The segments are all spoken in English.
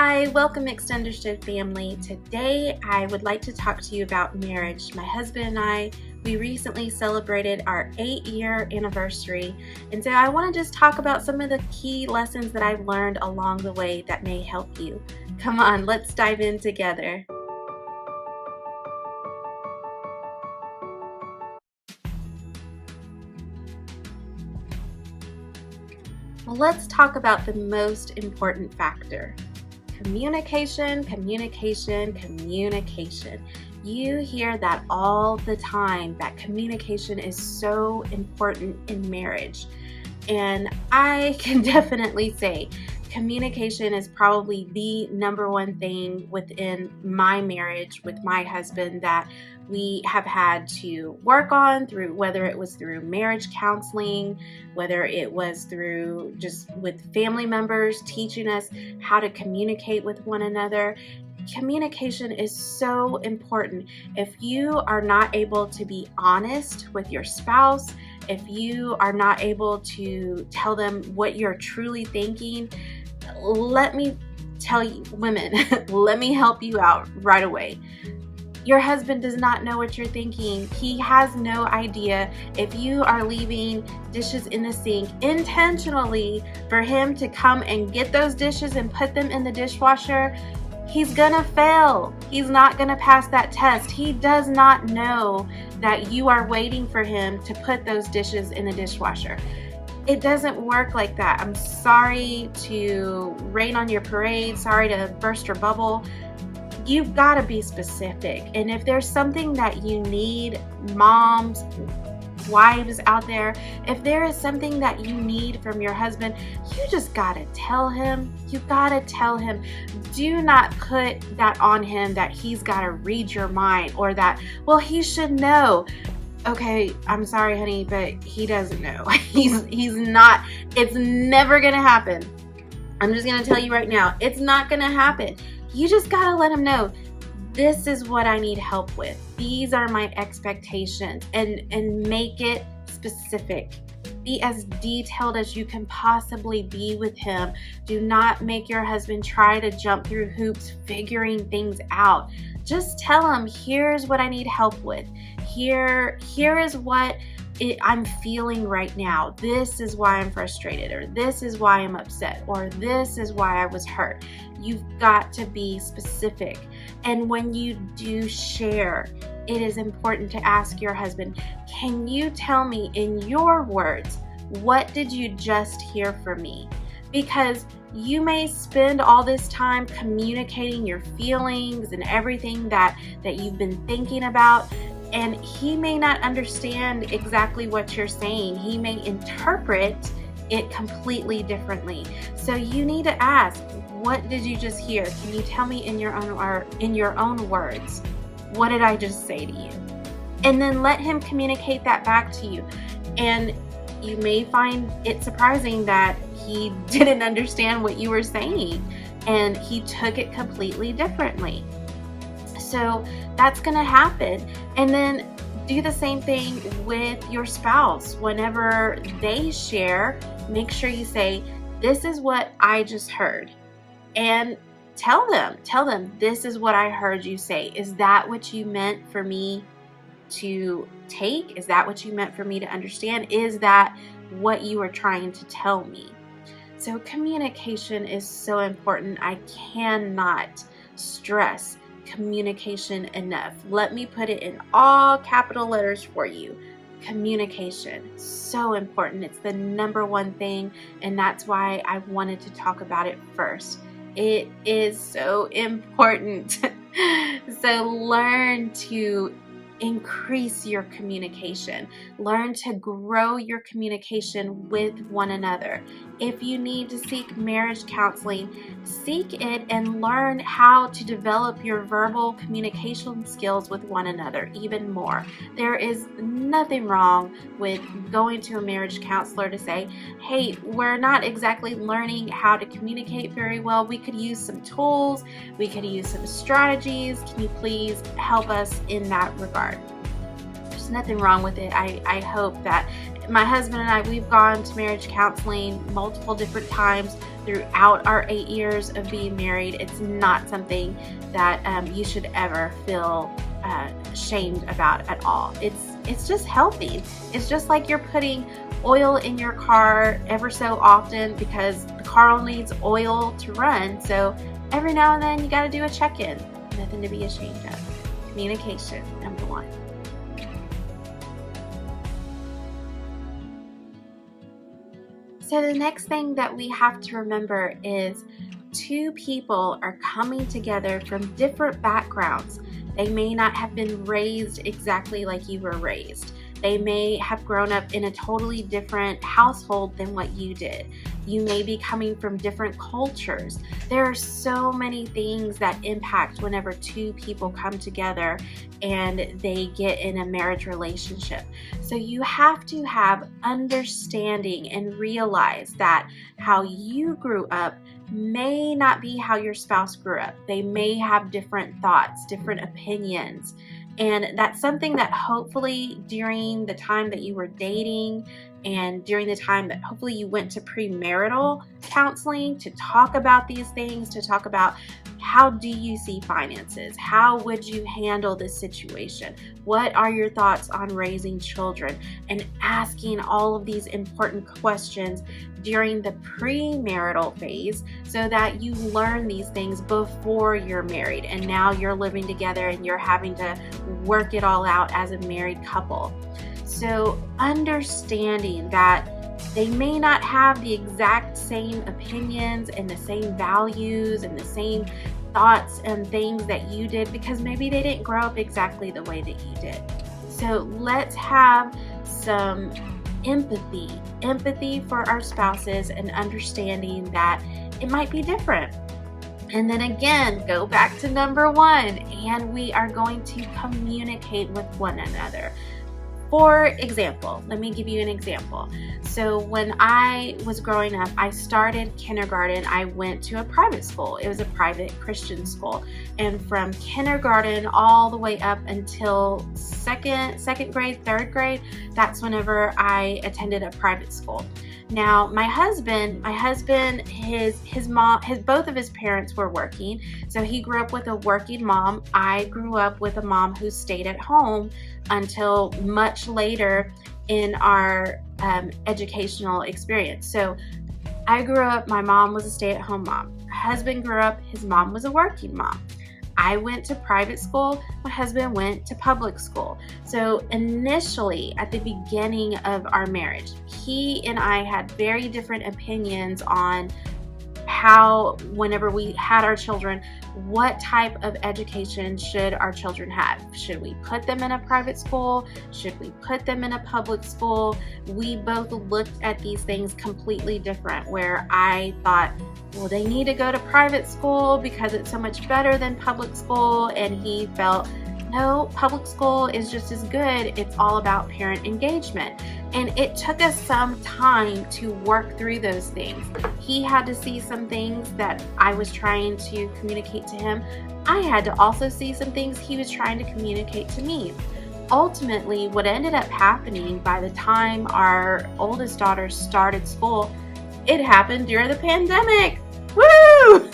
Hi, welcome Mixed Understood family. Today I would like to talk to you about marriage. My husband and I, we recently celebrated our 8-year anniversary, and so I want to just talk about some of the key lessons that I've learned along the way that may help you. Come on, let's dive in together. Well, let's talk about the most important factor. Communication, communication, communication. You hear that all the time, that communication is so important in marriage. And I can definitely say communication is probably the number one thing within my marriage with my husband that we have had to work on through, whether it was through marriage counseling, whether it was through just with family members teaching us how to communicate with one another. Communication is so important. If you are not able to be honest with your spouse, if you are not able to tell them what you're truly thinking, let me tell you, women, let me help you out right away. Your husband does not know what you're thinking. He has no idea if you are leaving dishes in the sink intentionally for him to come and get those dishes and put them in the dishwasher. He's gonna fail. He's not gonna pass that test. He does not know that you are waiting for him to put those dishes in the dishwasher. It doesn't work like that. I'm sorry to rain on your parade, sorry to burst your bubble. You've got to be specific. And if there's something that you need, moms, wives out there, if there is something that you need from your husband, you just got to tell him. You got to tell him. Do not put that on him that he's got to read your mind or that, well, he should know. Okay, I'm sorry, honey, but he doesn't know. He's not. It's never going to happen. I'm just going to tell you right now, it's not going to happen. You just got to let him know, this is what I need help with. These are my expectations, and make it specific. Be as detailed as you can possibly be with him. Do not make your husband try to jump through hoops figuring things out. Just tell him, here's what I need help with. Here is what I'm feeling right now. This is why I'm frustrated, or this is why I'm upset, or this is why I was hurt. You've got to be specific. And when you do share, it is important to ask your husband, can you tell me in your words, what did you just hear from me? Because you may spend all this time communicating your feelings and everything that you've been thinking about, and he may not understand exactly what you're saying. He may interpret it completely differently. So you need to ask, what did you just hear? Can you tell me in your own words? What did I just say to you? And then let him communicate that back to you. And you may find it surprising that he didn't understand what you were saying and he took it completely differently. So that's going to happen. And then do the same thing with your spouse. Whenever they share, make sure you say, this is what I just heard. And tell them, this is what I heard you say. Is that what you meant for me to take? Is that what you meant for me to understand? Is that what you were trying to tell me? So communication is so important. I cannot stress communication enough. Let me put it in all capital letters for you. Communication, so important. It's the number one thing, and that's why I wanted to talk about it first. It is so important. So learn to increase your communication. Learn to grow your communication with one another. If you need to seek marriage counseling, seek it and learn how to develop your verbal communication skills with one another even more. There is nothing wrong with going to a marriage counselor to say, hey, we're not exactly learning how to communicate very well. We could use some tools. We could use some strategies. Can you please help us in that regard? There's nothing wrong with it. I hope that my husband and I, we've gone to marriage counseling multiple different times throughout our 8 years of being married. It's not something that you should ever feel shamed about at all. It's just helping. It's just like you're putting oil in your car ever so often because the car needs oil to run. So every now and then you got to do a check-in. Nothing to be ashamed of. Communication, number one. So the next thing that we have to remember is two people are coming together from different backgrounds. They may not have been raised exactly like you were raised. They may have grown up in a totally different household than what you did. You may be coming from different cultures. There are so many things that impact whenever two people come together and they get in a marriage relationship. So you have to have understanding and realize that how you grew up may not be how your spouse grew up. They may have different thoughts, different opinions. And that's something that hopefully during the time that you were dating and during the time that hopefully you went to premarital counseling to talk about these things, to talk about how do you see finances? How would you handle this situation? What are your thoughts on raising children? And asking all of these important questions during the premarital phase so that you learn these things before you're married and now you're living together and you're having to work it all out as a married couple. So understanding that they may not have the exact same opinions and the same values and the same thoughts and things that you did because maybe they didn't grow up exactly the way that you did. So let's have some empathy for our spouses and understanding that it might be different. And then again, go back to number one, and we are going to communicate with one another. For example, let me give you an example. So when I was growing up, I started kindergarten. I went to a private school. It was a private Christian school. And from kindergarten all the way up until second grade, third grade, that's whenever I attended a private school. Now, my husband, his mom, both of his parents were working. So he grew up with a working mom. I grew up with a mom who stayed at home until much later in our educational experience. So I grew up, my mom was a stay-at-home mom. My husband grew up, his mom was a working mom. I went to private school, my husband went to public school. So initially, at the beginning of our marriage, he and I had very different opinions on how, whenever we had our children, what type of education should our children have? Should we put them in a private school? Should we put them in a public school? We both looked at these things completely different, where I thought, well, they need to go to private school because it's so much better than public school. And he felt, no, public school is just as good. It's all about parent engagement. And it took us some time to work through those things. He had to see some things that I was trying to communicate to him. I had to also see some things he was trying to communicate to me. Ultimately, what ended up happening by the time our oldest daughter started school, it happened during the pandemic. Woo!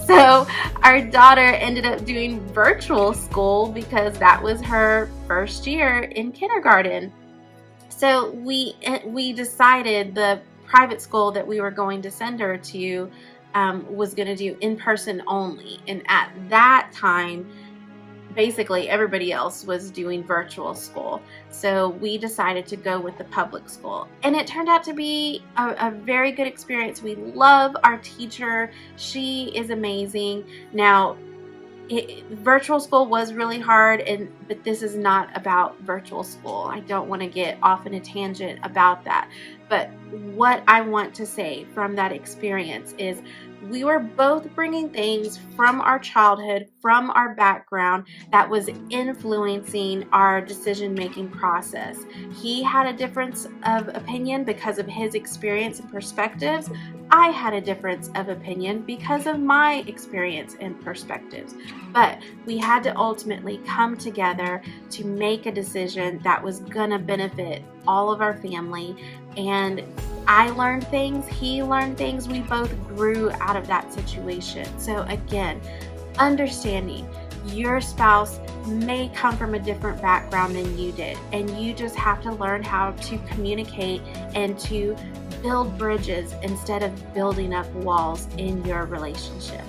So our daughter ended up doing virtual school because that was her first year in kindergarten. So we decided the private school that we were going to send her to was going to do in-person only. And at that time, basically everybody else was doing virtual school. So we decided to go with the public school. And it turned out to be a very good experience. We love our teacher. She is amazing. Now, virtual school was really hard, but this is not about virtual school. I don't want to get off in a tangent about that. But what I want to say from that experience is we were both bringing things from our childhood, from our background, that was influencing our decision-making process. He had a difference of opinion because of his experience and perspectives. I had a difference of opinion because of my experience and perspectives. But we had to ultimately come together to make a decision that was gonna benefit all of our family. And I learned things, he learned things, we both grew out of that situation. So again, understanding your spouse may come from a different background than you did, and you just have to learn how to communicate and to build bridges instead of building up walls in your relationship.